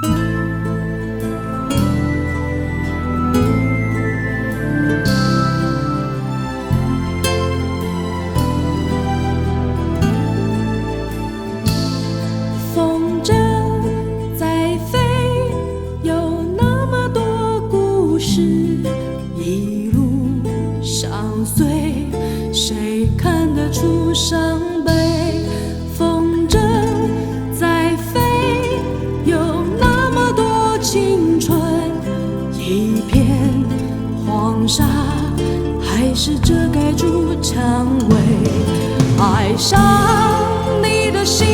风筝在飞，有那么多故事一路上随，谁看得出伤悲？风筝在飞，有那么多青春，一片黄沙，还是遮盖住蔷薇。爱上你的心，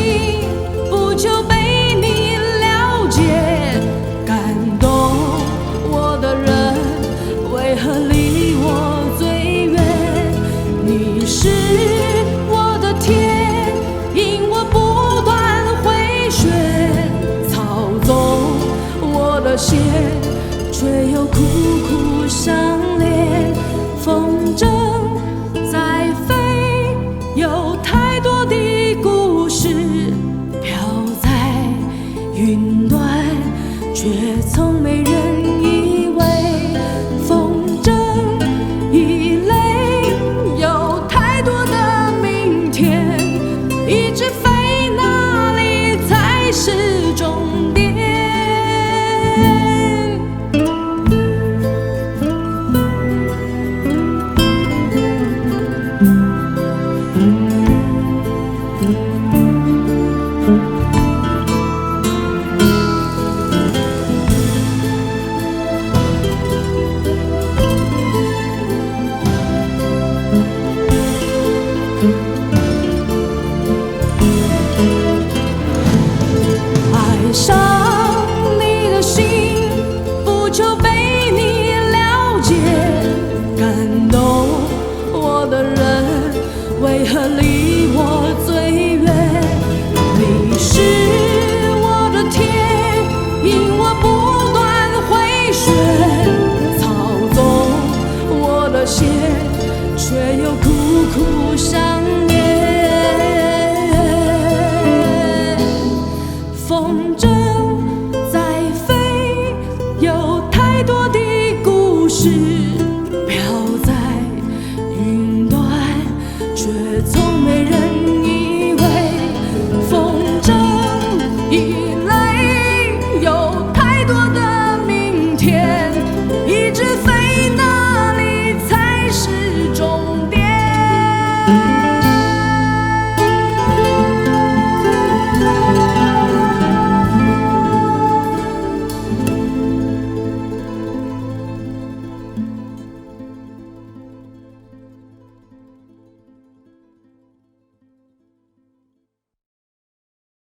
不求被你了解，感动我的人为何离我最远？你是我的天，引我不断回旋，操纵我的线，却又苦苦相连。风筝在飞，有太多的故事飘在云端，却从没人以为。风筝一类，有太多的明天，一直飞，哪里才是终点？爱上你的心，不求被你了解，感动我的人为何离我最远？你是我的天，引我不断回旋，操纵我的线，却又苦苦相连。风筝在飞，有太多的故事飘在云端，却从没人